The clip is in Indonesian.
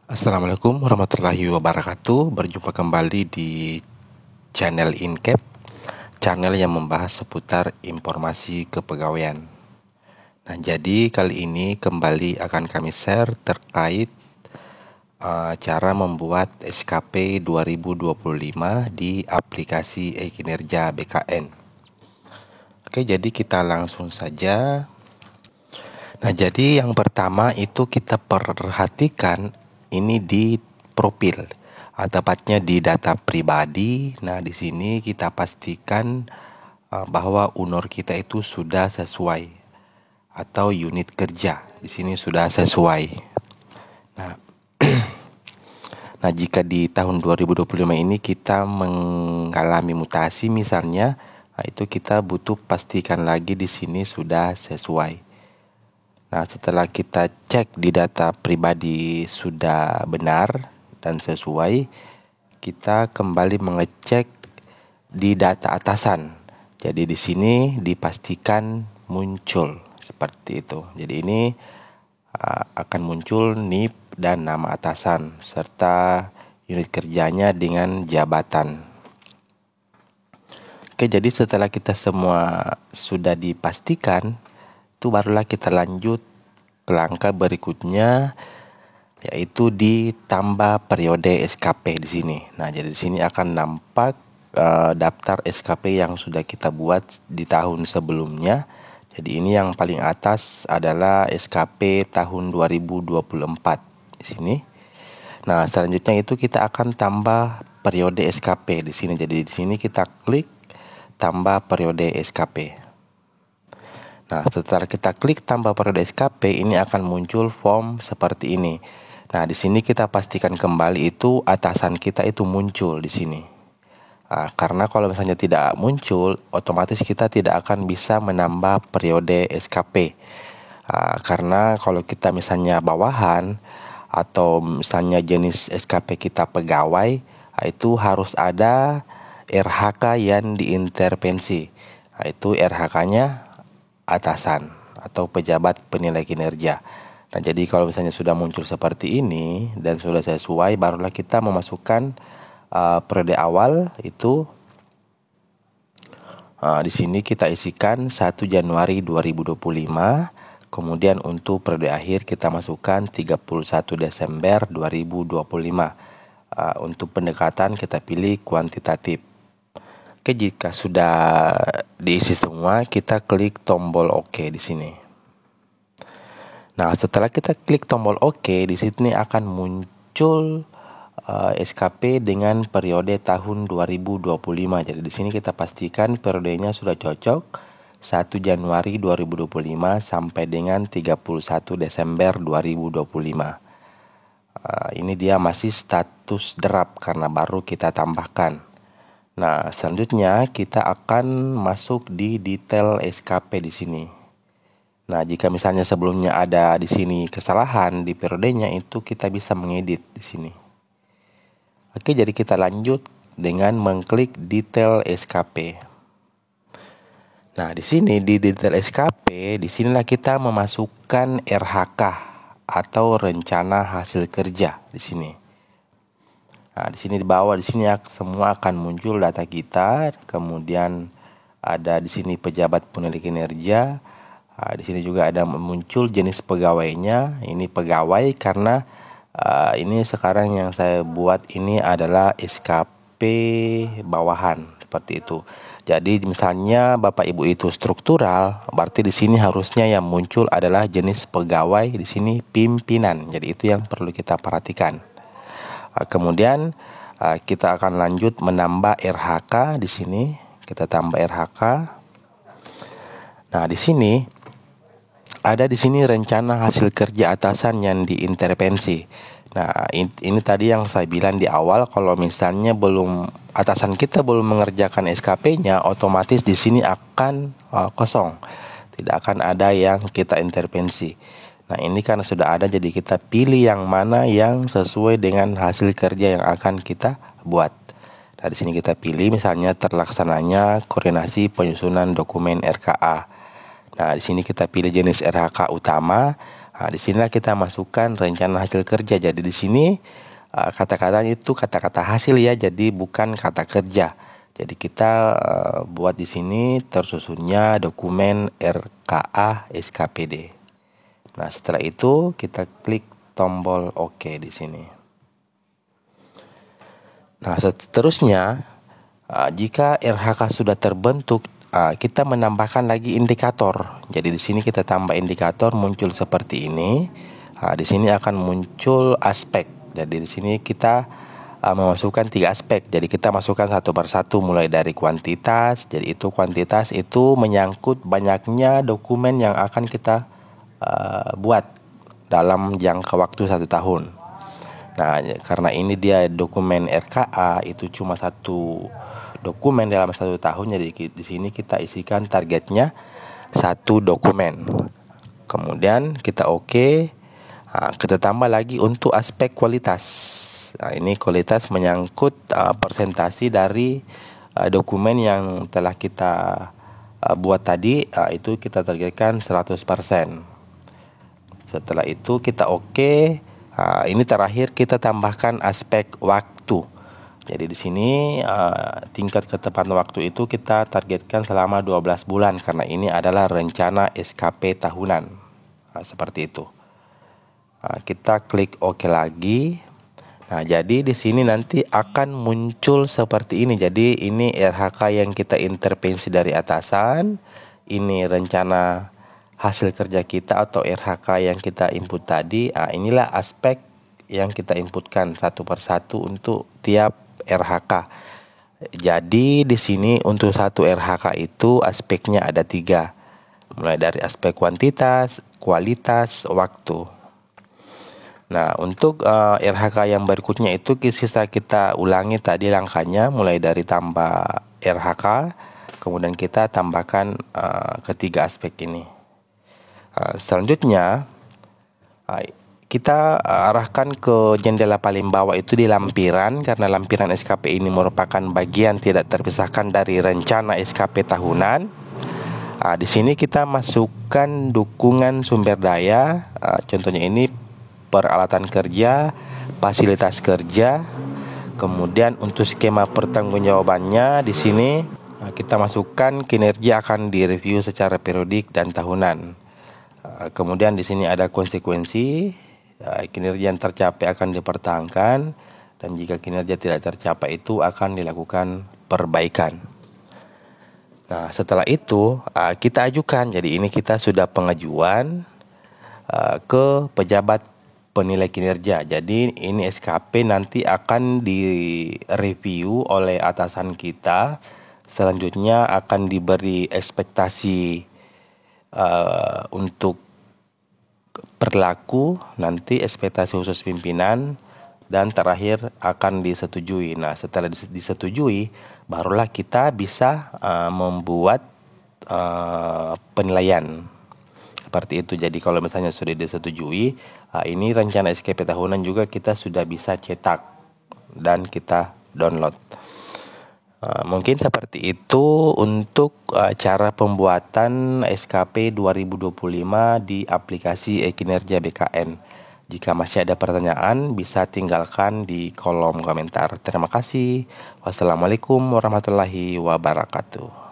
Assalamualaikum warahmatullahi wabarakatuh. Berjumpa kembali di channel InCap, channel yang membahas seputar informasi kepegawaian. Nah, jadi kali ini kembali akan kami share terkait cara membuat SKP 2025 di aplikasi e-kinerja BKN. Oke, jadi kita langsung saja. Nah, jadi yang pertama itu kita perhatikan ini di profil, tepatnya di data pribadi. Nah, di sini kita pastikan bahwa UNOR kita itu sudah sesuai atau unit kerja di sini sudah sesuai. Nah, nah jika di tahun 2025 ini kita mengalami mutasi misalnya, nah itu kita butuh pastikan lagi di sini sudah sesuai. Nah, setelah kita cek di data pribadi sudah benar dan sesuai, kita kembali mengecek di data atasan. Jadi di sini dipastikan muncul seperti itu. Jadi ini akan muncul NIP dan nama atasan serta unit kerjanya dengan jabatan. Oke, jadi setelah kita semua sudah dipastikan, itu barulah kita lanjut ke langkah berikutnya, yaitu ditambah periode SKP di sini. Nah, jadi di sini akan nampak daftar SKP yang sudah kita buat di tahun sebelumnya. Jadi ini yang paling atas adalah SKP tahun 2024 di sini. Nah, selanjutnya itu kita akan tambah periode SKP di sini. Jadi di sini kita klik tambah periode SKP. Nah, setelah kita klik tambah periode SKP, ini akan muncul form seperti ini. Nah, di sini kita pastikan kembali itu atasan kita itu muncul di sini. Karena kalau misalnya tidak muncul, otomatis kita tidak akan bisa menambah periode SKP. Karena kalau kita misalnya bawahan atau misalnya jenis SKP kita pegawai, itu harus ada RHK yang diintervensi. Itu RHK-nya atasan atau pejabat penilai kinerja. Nah, jadi kalau misalnya sudah muncul seperti ini dan sudah sesuai, barulah kita memasukkan periode awal itu. Di sini kita isikan 1 Januari 2025. Kemudian untuk periode akhir kita masukkan 31 Desember 2025. Untuk pendekatan kita pilih kuantitatif. Oke, jika sudah diisi semua, kita klik tombol OK di sini. Nah, setelah kita klik tombol OK, di sini akan muncul SKP dengan periode tahun 2025. Jadi di sini kita pastikan periodenya sudah cocok 1 Januari 2025 sampai dengan 31 Desember 2025. Ini dia masih status draft karena baru kita tambahkan. Nah, selanjutnya kita akan masuk di detail SKP di sini. Nah, jika misalnya sebelumnya ada di sini kesalahan di periodenya, itu kita bisa mengedit di sini. Oke, jadi kita lanjut dengan mengklik detail SKP. Nah, di sini di detail SKP, di sinilah kita memasukkan RHK atau rencana hasil kerja di sini. Nah, di sini di bawah di sini semua akan muncul data kita, kemudian ada di sini pejabat penilai kinerja. Di sini juga ada muncul jenis pegawainya. Ini pegawai karena ini sekarang yang saya buat ini adalah SKP bawahan seperti itu. Jadi misalnya Bapak Ibu itu struktural, berarti di sini harusnya yang muncul adalah jenis pegawai di sini pimpinan. Jadi itu yang perlu kita perhatikan. Kemudian kita akan lanjut menambah RHK di sini. Kita tambah RHK. Nah, di sini ada di sini rencana hasil kerja atasan yang diintervensi. Nah, ini tadi yang saya bilang di awal, kalau misalnya atasan kita belum mengerjakan SKP-nya, otomatis di sini akan kosong. Tidak akan ada yang kita intervensi. Nah, ini karena sudah ada, jadi kita pilih yang mana yang sesuai dengan hasil kerja yang akan kita buat. Nah, di sini kita pilih misalnya terlaksananya koordinasi penyusunan dokumen RKA. Nah, di sini kita pilih jenis RHK utama. Nah, di sinilah kita masukkan rencana hasil kerja. Jadi di sini kata-katanya itu kata-kata hasil ya, jadi bukan kata kerja. Jadi kita buat di sini tersusunnya dokumen RKA SKPD. Nah, setelah itu kita klik tombol OK di sini. Nah, seterusnya jika RHK sudah terbentuk, kita menambahkan lagi indikator. Jadi di sini kita tambah indikator muncul seperti ini. Di sini akan muncul aspek. Jadi di sini kita memasukkan 3 aspek. Jadi kita masukkan satu persatu mulai dari kuantitas. Jadi itu kuantitas itu menyangkut banyaknya dokumen yang akan kita buat dalam jangka waktu 1 tahun. Nah, karena ini dia dokumen RKA itu cuma satu dokumen dalam 1 tahun, jadi di sini kita isikan targetnya 1 dokumen. Kemudian kita OK. Kita tambah lagi untuk aspek kualitas. Nah, ini kualitas menyangkut presentasi dari dokumen yang telah kita buat tadi, itu kita targetkan 100%. Setelah itu kita OK. Ini terakhir kita tambahkan aspek waktu. Jadi di sini tingkat ketepatan waktu itu kita targetkan selama 12 bulan karena ini adalah rencana SKP tahunan. Seperti itu. Kita klik OK lagi. Nah, jadi di sini nanti akan muncul seperti ini. Jadi ini RHK yang kita intervensi dari atasan. Ini rencana hasil kerja kita atau RHK yang kita input tadi. Inilah aspek yang kita inputkan satu persatu untuk tiap RHK. Jadi di sini untuk satu RHK itu aspeknya ada 3. Mulai dari aspek kuantitas, kualitas, waktu. Nah, untuk RHK yang berikutnya itu kita ulangi tadi langkahnya mulai dari tambah RHK, kemudian kita tambahkan ketiga aspek ini. Selanjutnya kita arahkan ke jendela paling bawah itu di lampiran, karena lampiran SKP ini merupakan bagian tidak terpisahkan dari rencana SKP tahunan. Di sini kita masukkan dukungan sumber daya, contohnya ini peralatan kerja, fasilitas kerja. Kemudian untuk skema pertanggungjawabannya di sini kita masukkan kinerja akan direview secara periodik dan tahunan. Kemudian di sini ada konsekuensi, kinerja yang tercapai akan dipertahankan dan jika kinerja tidak tercapai itu akan dilakukan perbaikan. Nah, setelah itu kita ajukan. Jadi ini kita sudah pengajuan ke pejabat penilai kinerja. Jadi ini SKP nanti akan direview oleh atasan kita. Selanjutnya akan diberi ekspektasi untuk berlaku, nanti ekspektasi khusus pimpinan, dan terakhir akan disetujui. Nah, setelah disetujui, barulah kita bisa membuat penilaian. Seperti itu. Jadi kalau misalnya sudah disetujui, ini rencana SKP tahunan juga kita sudah bisa cetak dan kita download. Mungkin seperti itu untuk cara pembuatan SKP 2025 di aplikasi e-kinerja BKN. Jika masih ada pertanyaan, bisa tinggalkan di kolom komentar. Terima kasih. Wassalamualaikum warahmatullahi wabarakatuh.